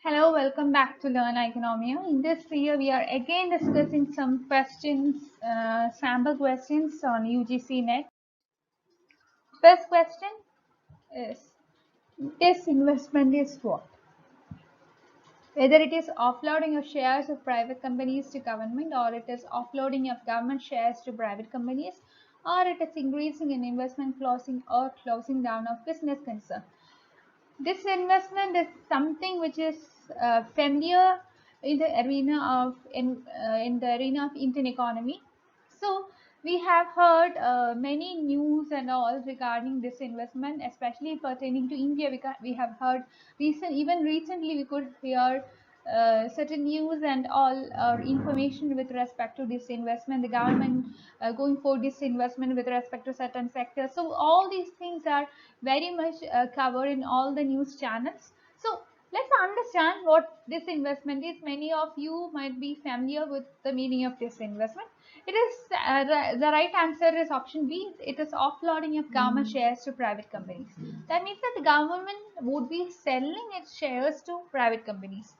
Hello, welcome back to Learn Economia. In this video, we are again discussing some questions, sample questions on UGC Net. First question is, disinvestment is what? Whether it is offloading of shares of private companies to government, or it is offloading of government shares to private companies, or it is increasing in investment closing or closing down of business concern. This investment is something which is familiar in the arena of in the arena of Indian economy. So we have heard many news and all regarding this investment, especially pertaining to India. We have heard recently we could hear certain news and all information with respect to this investment, the government going for this investment with respect to certain sectors. So all these things are very much covered in all the news channels. So let's understand what this investment is. Many of you might be familiar with the meaning of this investment. It is the right answer is option B. It is offloading of government shares to private companies. That means that the government would be selling its shares to private companies.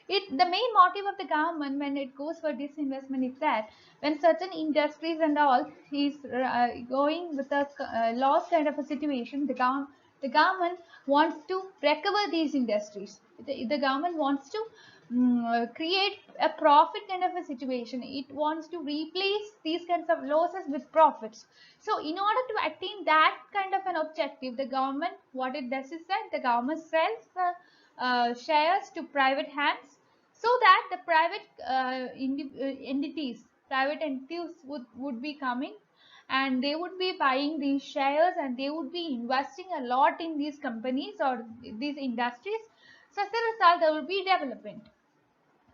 The main motive of the government when it goes for this investment is that when certain industries and all is going with a loss kind of a situation, the government wants to recover these industries. The government wants to create a profit kind of a situation. It wants to replace these kinds of losses with profits. So in order to attain that kind of an objective, the government, what it does is that the government sells the shares to private hands, so that the private private entities would be coming, and they would be buying these shares, and they would be investing a lot in these companies or these industries. So as a result, there will be development.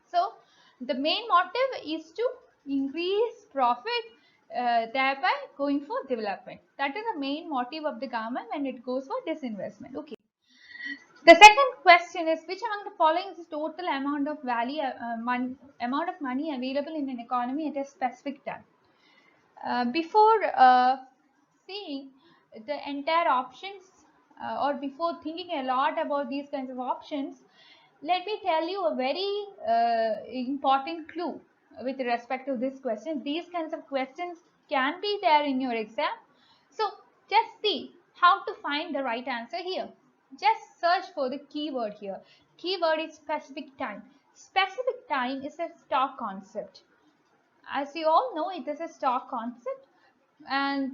So the main motive is to increase profit, thereby going for development. That is the main motive of the government when it goes for disinvestment. Okay. The second question is, which among the following is the total amount of amount of money available in an economy at a specific time? Before seeing the entire options, or before thinking a lot about these kinds of options, let me tell you a very important clue with respect to this question. These kinds of questions can be there in your exam. So just see how to find the right answer here. Just search for the keyword here. Keyword is specific time. Specific time is a stock concept. As you all know, it is a stock concept, and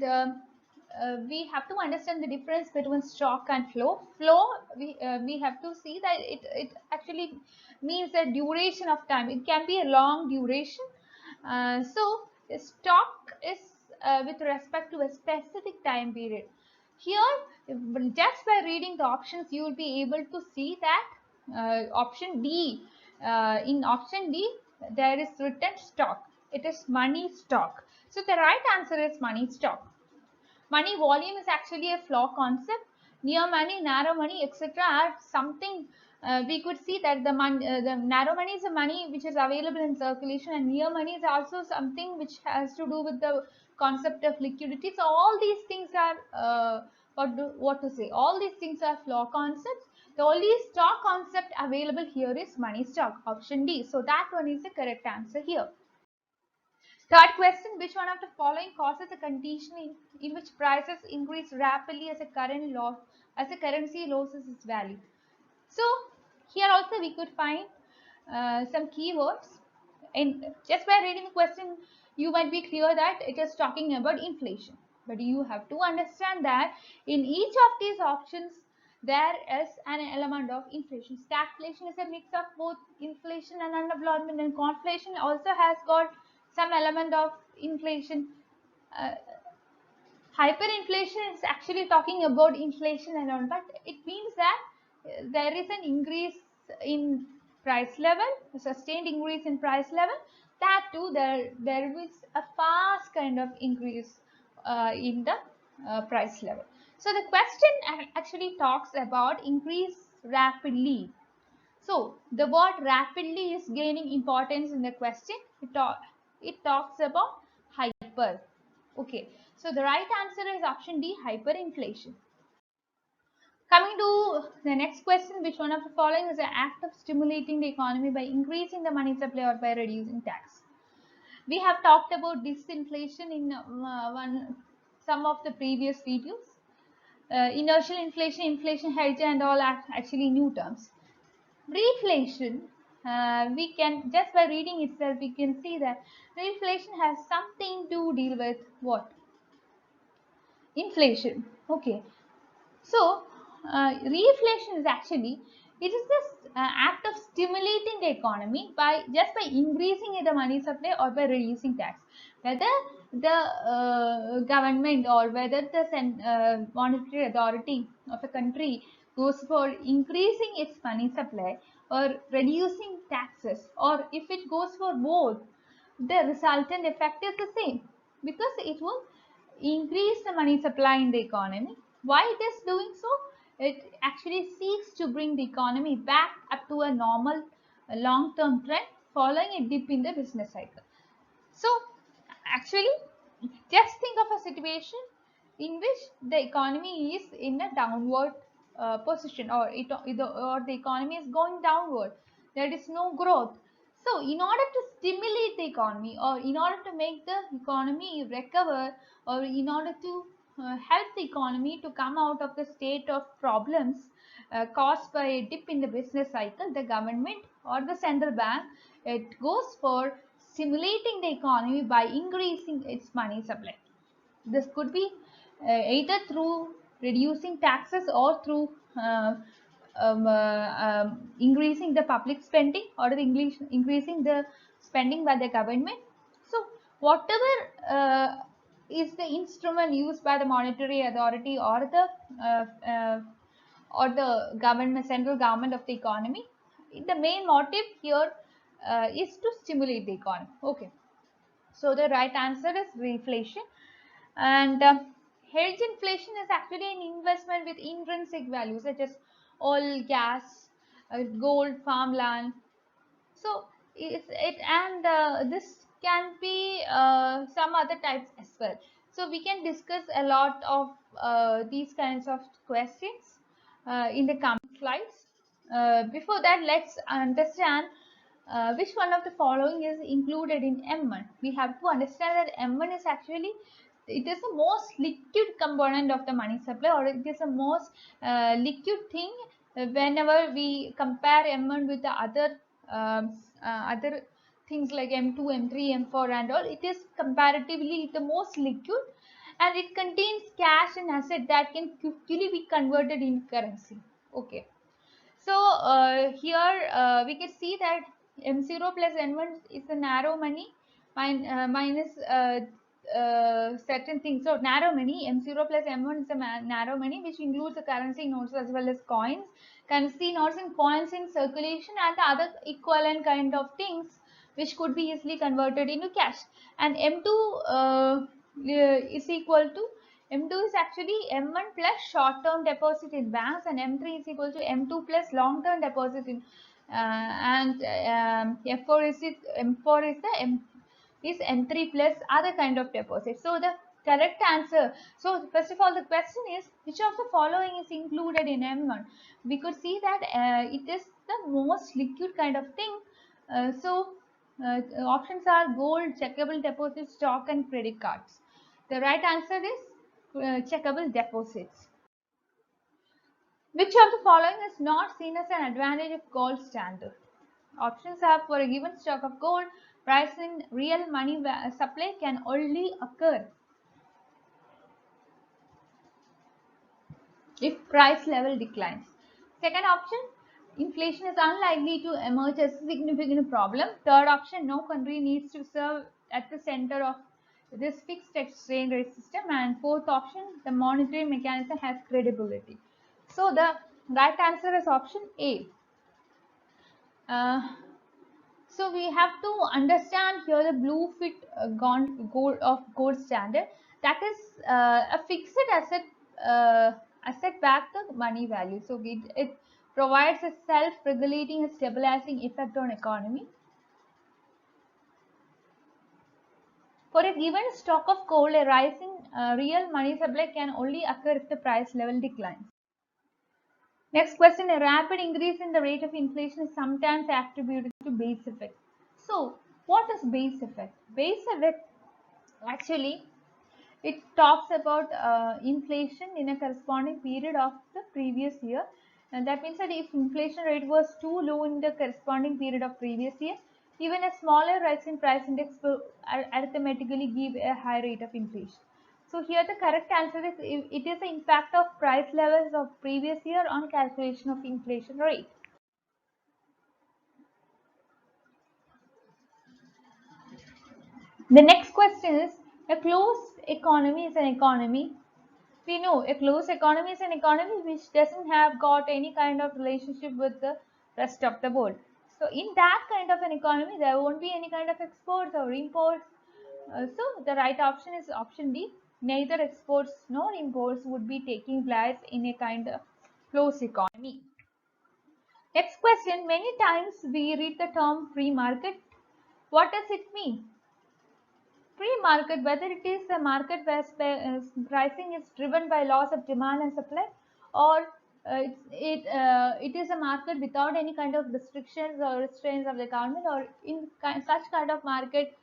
we have to understand the difference between stock and flow. We have to see that it actually means a duration of time. It can be a long duration. So stock is with respect to a specific time period. Here, just by reading the options, you will be able to see that option D. In option D, there is written stock. It is money stock. So the right answer is money stock. Money volume is actually a flow concept. Near money, narrow money, etc. are something we could see that the narrow money is the money which is available in circulation, and near money is also something which has to do with the concept of liquidity. So all these things are what to say. All these things are flow concepts. The only stock concept available here is money stock, option D. So that one is the correct answer here. Third question, which one of the following causes a condition in which prices increase rapidly as a currency loses its value? So here also we could find some keywords, and just by reading the question you might be clear that it is talking about inflation. But you have to understand that in each of these options there is an element of inflation. Stagflation is a mix of both inflation and unemployment, and conflation also has got some element of inflation. Uh, Hyperinflation is actually talking about inflation and all, but it means that there is an increase in price level, a sustained increase in price level. That too, there is a fast kind of increase in the price level. So the question actually talks about increase rapidly. So the word rapidly is gaining importance in the question. It talks about hyper. Okay, so the right answer is option D, hyperinflation. Coming to the next question, which one of the following is an act of stimulating the economy by increasing the money supply or by reducing tax? We have talked about disinflation in some of the previous videos. Inertial inflation, inflation hedge, and all are actually new terms. Reflation, we can just by reading itself, we can see that reflation has something to deal with what? Inflation. Okay. So, reflation is actually, it is this act of stimulating the economy by just by increasing the money supply or by reducing tax. Whether the government or whether the monetary authority of a country goes for increasing its money supply or reducing taxes, or if it goes for both, the resultant effect is the same, because it will increase the money supply in the economy. Why it is doing so? It actually seeks to bring the economy back up to a normal long-term trend following a dip in the business cycle. So actually, just think of a situation in which the economy is in a downward position, or the economy is going downward. There is no growth. So in order to stimulate the economy, or in order to make the economy recover, or in order to help the economy to come out of the state of problems caused by a dip in the business cycle, the government or the central bank, it goes for stimulating the economy by increasing its money supply. This could be either through reducing taxes or through increasing the public spending, or increasing the spending by the government. So whatever is the instrument used by the monetary authority or the government, central government of the economy, the main motive here is to stimulate the economy. Okay. So the right answer is reflation. And hedge inflation is actually an investment with intrinsic value such as oil, gas, gold, farmland. So this can be some other types as well. So we can discuss a lot of these kinds of questions in the coming slides. Before that, let's understand which one of the following is included in M1. We have to understand that M1 is actually, it is the most liquid component of the money supply, or it is the most liquid thing whenever we compare M1 with the other things like M2, M3, M4 and all. It is comparatively the most liquid, and it contains cash and asset that can quickly be converted into currency. Okay. So here we can see that M0 plus N1 is a narrow money minus certain things. So narrow money, M0 plus M1 is a narrow money, which includes the currency notes as well as coins, currency notes and coins in circulation, and the other equivalent kind of things which could be easily converted into cash. And M2 is equal to, M2 is actually M1 plus short-term deposit in banks, and M3 is equal to M2 plus long-term deposit in and F4 is M4 is the is M3 plus other kind of deposit. So the correct answer. So first of all, the question is which of the following is included in M1? We could see that it is the most liquid kind of thing. Options are gold, checkable deposits, stock, and credit cards. The right answer is checkable deposits. Which of the following is not seen as an advantage of gold standard? Options are: for a given stock of gold, price in real money supply can only occur if price level declines. Second option, inflation is unlikely to emerge as a significant problem. Third option, no country needs to serve at the center of this fixed exchange rate system. And fourth option, the monetary mechanism has credibility. So the right answer is option A. So we have to understand here the blue fit gold standard, that is a fixed asset backed the money value. So it provides a self-regulating and stabilizing effect on economy. For a given stock of gold, a rise in real money supply can only occur if the price level declines. Next question, a rapid increase in the rate of inflation is sometimes attributed to base effect. So, what is base effect? Base effect actually it talks about inflation in a corresponding period of the previous year, and that means that if inflation rate was too low in the corresponding period of previous year, even a smaller rise in price index will arithmetically give a high rate of inflation. So here the correct answer is it is the impact of price levels of previous year on calculation of inflation rate. The next question is, a closed economy is an economy. We know a closed economy is an economy which doesn't have got any kind of relationship with the rest of the world. So in that kind of an economy, there won't be any kind of exports or imports. So the right option is option D. Neither exports nor imports would be taking place in a kind of closed economy. Next question. Many times we read the term free market. What does it mean? Free market, whether it is a market where pricing is driven by laws of demand and supply, or it is a market without any kind of restrictions or restraints of the government, or in such kind of market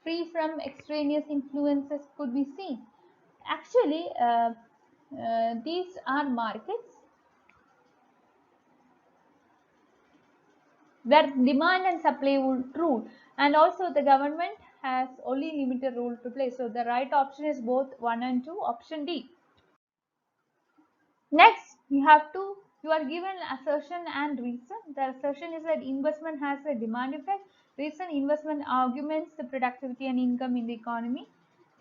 free from extraneous influences could be seen. Actually, these are markets where demand and supply would rule, and also the government has only limited role to play. So the right option is both 1 and 2, option D. Next, you are given assertion and reason. The assertion is that investment has a demand effect. Reason, investment augments the productivity and income in the economy.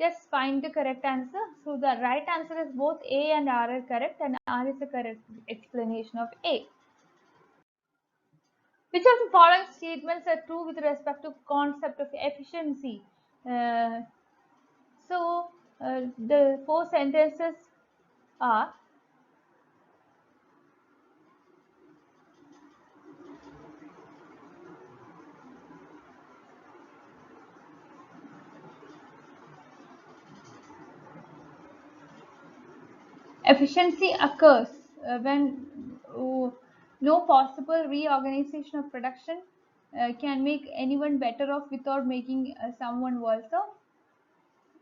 Just find the correct answer. So the right answer is both A and R are correct, and R is the correct explanation of A. Which of the following statements are true with respect to concept of efficiency? Uh, the four sentences are: efficiency occurs when no possible reorganization of production can make anyone better off without making someone worse off.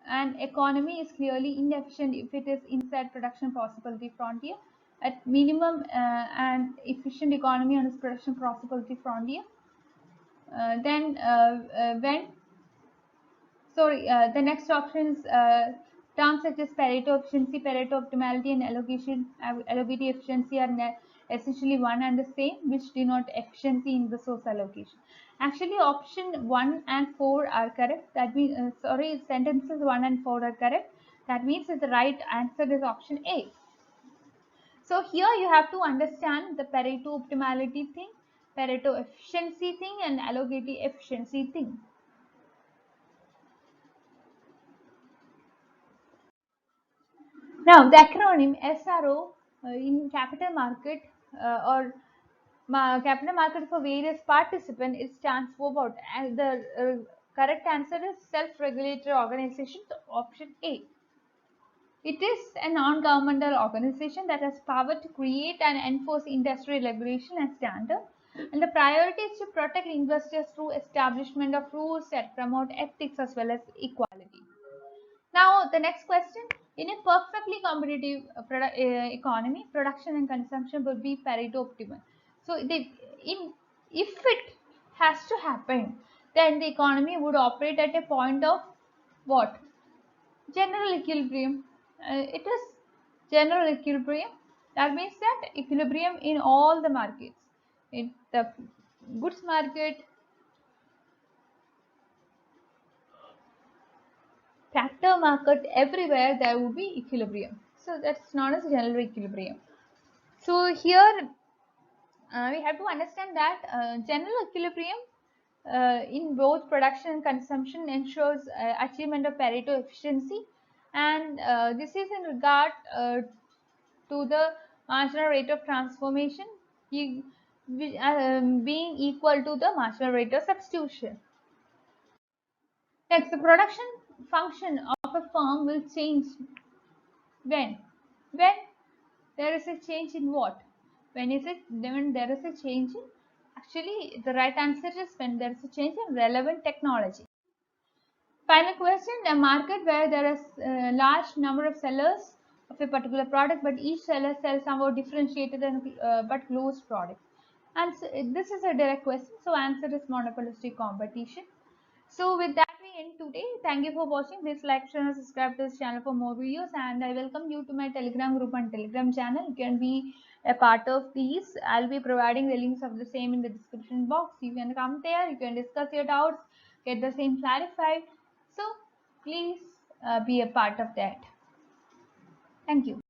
An economy is clearly inefficient if it is inside production possibility frontier. At minimum, an efficient economy on its production possibility frontier. Then when sorry The next options, terms such as Pareto efficiency, Pareto optimality, and allocability efficiency are essentially one and the same, which denote efficiency in resource allocation. Actually, option 1 and 4 are correct. That means sentences 1 and 4 are correct. That means that the right answer is option A. So here you have to understand the Pareto optimality thing, Pareto efficiency thing, and allocability efficiency thing. Now, the acronym SRO in capital market or capital market for various participants, it stands for what? And the correct answer is self-regulatory organization, so option A. It is a non-governmental organization that has power to create and enforce industry regulation and standard. And the priority is to protect investors through establishment of rules that promote ethics as well as equality. Now, the next question. In a perfectly competitive economy, production and consumption will be Pareto optimal. So, if it has to happen, then the economy would operate at a point of what? General equilibrium. It is general equilibrium. That means that equilibrium in all the markets. In the goods market, factor market, everywhere there will be equilibrium. So that's known as general equilibrium. So here we have to understand that general equilibrium in both production and consumption ensures achievement of Pareto efficiency, and this is in regard to the marginal rate of transformation being equal to the marginal rate of substitution. Next, the production function of a firm will change when? When there is a change in what? when there is a change in, actually the right answer is when there is a change in relevant technology. Final question, a market where there is a large number of sellers of a particular product, but each seller sells somewhat differentiated and but closed products. And so, this is a direct question, so answer is monopolistic competition. So with that we end today. Thank you for watching. Please like, share and subscribe to this channel for more videos, and I welcome you to my Telegram group and Telegram channel. You can be a part of these. I'll be providing the links of the same in the description box. You can come there, you can discuss your doubts, get the same clarified. So please be a part of that. Thank you.